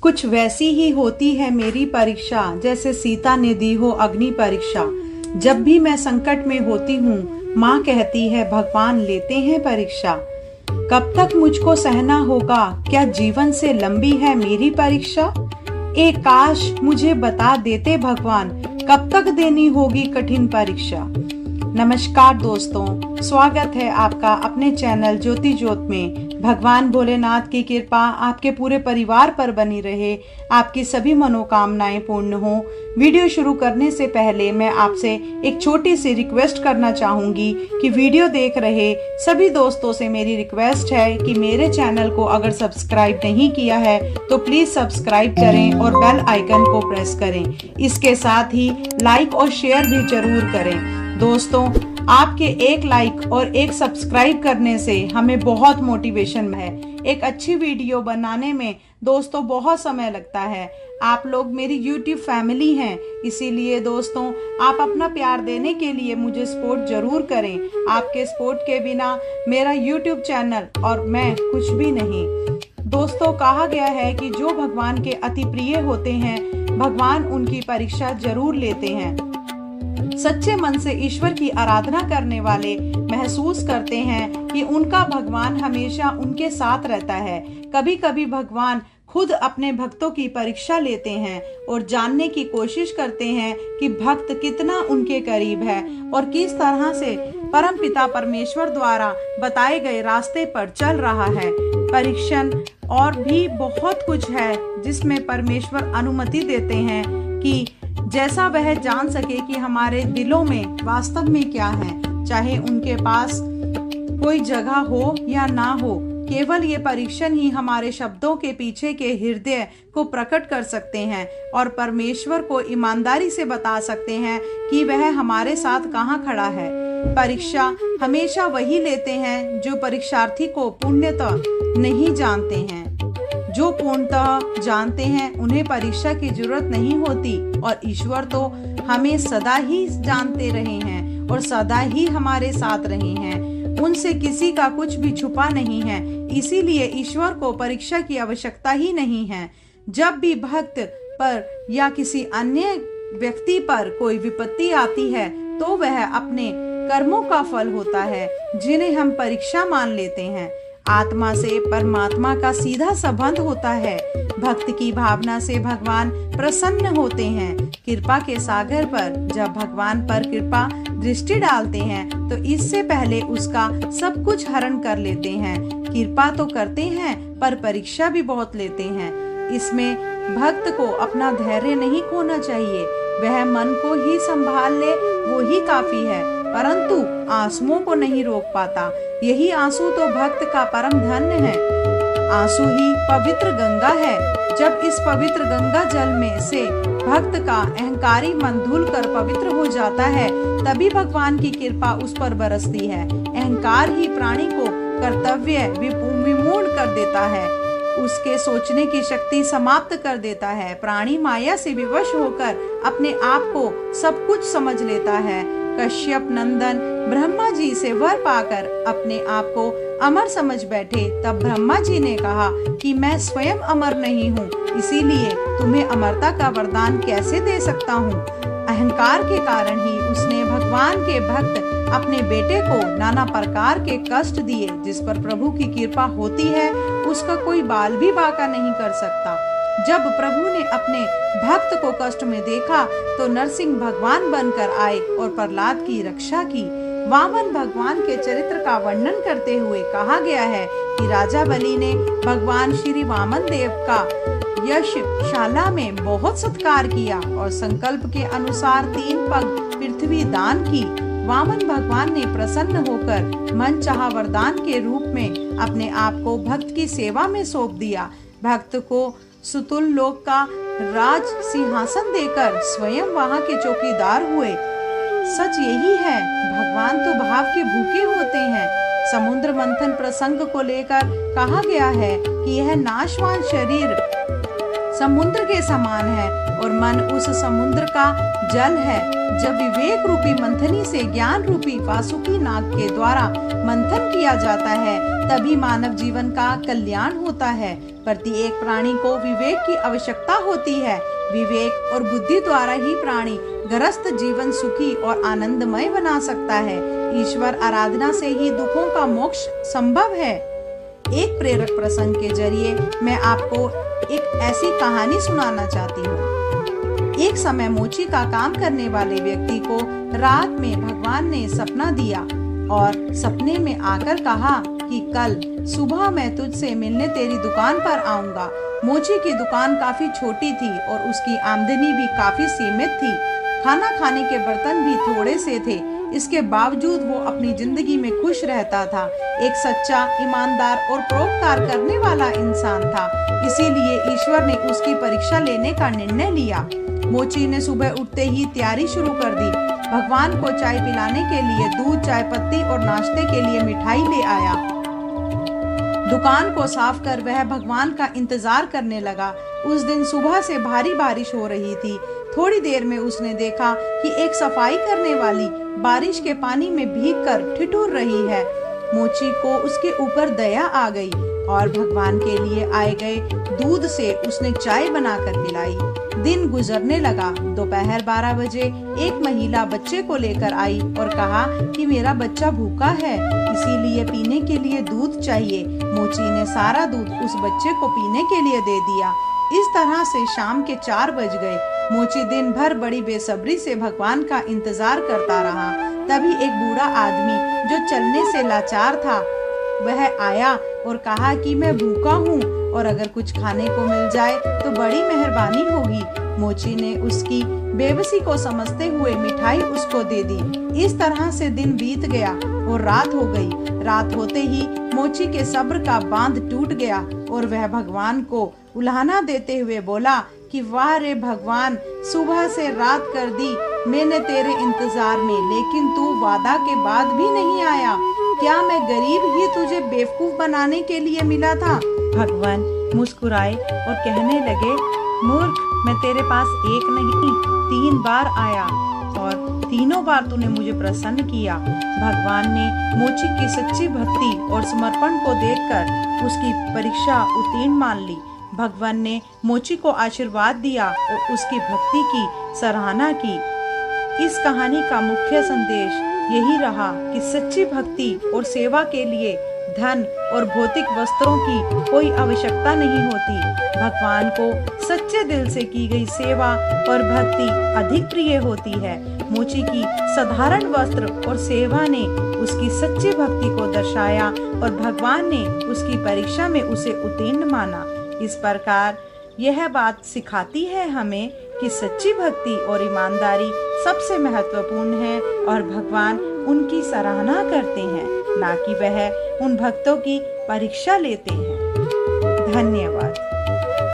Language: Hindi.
कुछ वैसी ही होती है मेरी परीक्षा, जैसे सीता ने दी हो अग्नि परीक्षा। जब भी मैं संकट में होती हूँ, माँ कहती है भगवान लेते हैं परीक्षा। कब तक मुझको सहना होगा, क्या जीवन से लंबी है मेरी परीक्षा। एक काश मुझे बता देते भगवान, कब तक देनी होगी कठिन परीक्षा। नमस्कार दोस्तों, स्वागत है आपका अपने चैनल ज्योति ज्योत में। भगवान भोलेनाथ की कृपा आपके पूरे परिवार पर बनी रहे, आपकी सभी मनोकामनाएं पूर्ण हो। वीडियो शुरू करने से पहले मैं आपसे एक छोटी सी रिक्वेस्ट करना चाहूंगी कि वीडियो देख रहे सभी दोस्तों से मेरी रिक्वेस्ट है कि मेरे चैनल को अगर सब्सक्राइब नहीं किया है तो प्लीज सब्सक्राइब करें और बेल आइकन को प्रेस करें। इसके साथ ही लाइक और शेयर भी जरूर करें। दोस्तों, आपके एक लाइक और एक सब्सक्राइब करने से हमें बहुत मोटिवेशन है। एक अच्छी वीडियो बनाने में दोस्तों बहुत समय लगता है। आप लोग मेरी YouTube फैमिली हैं, इसीलिए दोस्तों आप अपना प्यार देने के लिए मुझे सपोर्ट जरूर करें। आपके सपोर्ट के बिना मेरा YouTube चैनल और मैं कुछ भी नहीं। दोस्तों, कहा गया है कि जो भगवान के अति प्रिय होते हैं, भगवान उनकी परीक्षा जरूर लेते हैं। सच्चे मन से ईश्वर की आराधना करने वाले महसूस करते हैं कि उनका भगवान हमेशा उनके साथ रहता है। कभी कभी भगवान खुद अपने भक्तों की परीक्षा लेते हैं और जानने की कोशिश करते हैं कि भक्त कितना उनके करीब है और किस तरह से परमपिता परमेश्वर द्वारा बताए गए रास्ते पर चल रहा है। परीक्षण और भी बहुत कुछ है जिसमें परमेश्वर अनुमति देते हैं कि जैसा वह जान सके कि हमारे दिलों में वास्तव में क्या है, चाहे उनके पास कोई जगह हो या ना हो। केवल ये परीक्षण ही हमारे शब्दों के पीछे के हृदय को प्रकट कर सकते हैं और परमेश्वर को ईमानदारी से बता सकते हैं कि वह हमारे साथ कहाँ खड़ा है। परीक्षा हमेशा वही लेते हैं जो परीक्षार्थी को पूर्णतः नहीं जानते हैं। जो पूर्णतः जानते हैं उन्हें परीक्षा की जरूरत नहीं होती, और ईश्वर तो हमें सदा ही जानते रहे हैं और सदा ही हमारे साथ रहे हैं। उनसे किसी का कुछ भी छुपा नहीं है, इसीलिए ईश्वर को परीक्षा की आवश्यकता ही नहीं है। जब भी भक्त पर या किसी अन्य व्यक्ति पर कोई विपत्ति आती है तो वह अपने कर्मों का फल होता है, जिन्हें हम परीक्षा मान लेते हैं। आत्मा से परमात्मा का सीधा संबंध होता है। भक्त की भावना से भगवान प्रसन्न होते हैं। कृपा के सागर पर जब भगवान पर कृपा दृष्टि डालते हैं तो इससे पहले उसका सब कुछ हरण कर लेते हैं। कृपा तो करते हैं पर परीक्षा भी बहुत लेते हैं। इसमें भक्त को अपना धैर्य नहीं खोना चाहिए। वह मन को ही संभाल ले, वो ही काफी है, परंतु आंसुओं को नहीं रोक पाता। यही आंसू तो भक्त का परम धन्य है। आंसू ही पवित्र गंगा है। जब इस पवित्र गंगा जल में से भक्त का अहंकारी मन धुल कर पवित्र हो जाता है, तभी भगवान की कृपा उस पर बरसती है। अहंकार ही प्राणी को कर्तव्य विमूढ़ कर देता है, उसके सोचने की शक्ति समाप्त कर देता है। प्राणी माया से विवश होकर अपने आप को सब कुछ समझ लेता है। कश्यप नंदन ब्रह्मा जी से वर पाकर अपने आप को अमर समझ बैठे। तब ब्रह्मा जी ने कहा कि मैं स्वयं अमर नहीं हूँ, इसीलिए तुम्हें अमरता का वरदान कैसे दे सकता हूँ। अहंकार के कारण ही उसने भगवान के भक्त अपने बेटे को नाना प्रकार के कष्ट दिए। जिस पर प्रभु की कृपा होती है उसका कोई बाल भी बांका नहीं कर सकता। जब प्रभु ने अपने भक्त को कष्ट में देखा तो नरसिंह भगवान बनकर आए और प्रहलाद की रक्षा की। वामन भगवान के चरित्र का वर्णन करते हुए कहा गया है कि राजा बलि ने भगवान श्री वामन देव का यशशाला में बहुत सत्कार किया और संकल्प के अनुसार 3 पग पृथ्वी दान की। वामन भगवान ने प्रसन्न होकर मनचाहा वरदान के रूप में अपने आप को भक्त की सेवा में सौंप दिया। भक्त को सुतुल लोक का राज सिंहासन देकर स्वयं वहां के चौकीदार हुए। सच यही है, भगवान तो भाव के भूखे होते हैं। समुद्र मंथन प्रसंग को लेकर कहा गया है कि यह नाशवान शरीर समुद्र के समान है और मन उस समुद्र का जल है। जब विवेक रूपी मंथनी से ज्ञान रूपी वासुकी नाग के द्वारा मंथन किया जाता है तभी मानव जीवन का कल्याण होता है। प्रत्येक प्राणी को विवेक की आवश्यकता होती है। विवेक और बुद्धि द्वारा ही प्राणी गृहस्थ जीवन सुखी और आनंदमय बना सकता है। ईश्वर आराधना से ही दुखों का मोक्ष संभव है। एक प्रेरक प्रसंग के जरिए मैं आपको एक ऐसी कहानी सुनाना चाहती हूँ। एक समय मोची का काम करने वाले व्यक्ति को रात में भगवान ने सपना दिया और सपने में आकर कहा कि कल सुबह मैं तुझसे मिलने तेरी दुकान पर आऊंगा। मोची की दुकान काफी छोटी थी और उसकी आमदनी भी काफी सीमित थी। खाना खाने के बर्तन भी थोड़े से थे। इसके बावजूद वो अपनी जिंदगी में खुश रहता था। एक सच्चा, ईमानदार और परोपकार करने वाला इंसान था। इसीलिए ईश्वर ने उसकी परीक्षा लेने का निर्णय लिया। मोची ने सुबह उठते ही तैयारी शुरू कर दी। भगवान को चाय पिलाने के लिए दूध, चाय पत्ती और नाश्ते के लिए मिठाई ले आया। दुकान को साफ कर वह भगवान का इंतजार करने लगा। उस दिन सुबह से भारी बारिश हो रही थी। थोड़ी देर में उसने देखा कि एक सफाई करने वाली बारिश के पानी में भीगकर ठिठुर रही है। मोची को उसके ऊपर दया आ गई और भगवान के लिए आए गए दूध से उसने चाय बनाकर पिलाई। दिन गुजरने लगा। दोपहर 12 बजे एक महिला बच्चे को लेकर आई और कहा कि मेरा बच्चा भूखा है, इसीलिए पीने के लिए दूध चाहिए। मोची ने सारा दूध उस बच्चे को पीने के लिए दे दिया। इस तरह से शाम के 4 बज गए। मोची दिन भर बड़ी बेसब्री से भगवान का इंतजार करता रहा। तभी एक बूढ़ा आदमी जो चलने से लाचार था वह आया और कहा कि मैं भूखा हूँ और अगर कुछ खाने को मिल जाए तो बड़ी मेहरबानी होगी। मोची ने उसकी बेबसी को समझते हुए मिठाई उसको दे दी। इस तरह से दिन बीत गया और रात हो गई। रात होते ही मोची के सब्र का बांध टूट गया और वह भगवान को उल्हाना देते हुए बोला कि वाह रे भगवान, सुबह से रात कर दी मैंने तेरे इंतजार में, लेकिन तू वादा के बाद भी नहीं आया। क्या मैं गरीब ही तुझे बेवकूफ बनाने के लिए मिला था? भगवान मुस्कुराए और कहने लगे, मूर्ख, मैं तेरे पास एक नहीं 3 बार आया और तीनों बार तूने मुझे प्रसन्न किया। भगवान ने मोची की सच्ची भक्ति और समर्पण को देखकर उसकी परीक्षा उत्तीर्ण मान ली। भगवान ने मोची को आशीर्वाद दिया और उसकी भक्ति की सराहना की। इस कहानी का मुख्य संदेश यही रहा कि सच्ची भक्ति और सेवा के लिए धन और भौतिक वस्त्रों की कोई आवश्यकता नहीं होती। भगवान को सच्चे दिल से की गई सेवा और भक्ति अधिक प्रिय होती है। मोची की साधारण वस्त्र और सेवा ने उसकी सच्ची भक्ति को दर्शाया और भगवान ने उसकी परीक्षा में उसे उत्तीर्ण माना। इस प्रकार यह बात सिखाती है हमें कि सच्ची भक्ति और ईमानदारी सबसे महत्वपूर्ण है और भगवान उनकी सराहना करते हैं, ना कि वह उन भक्तों की परीक्षा लेते हैं। धन्यवाद।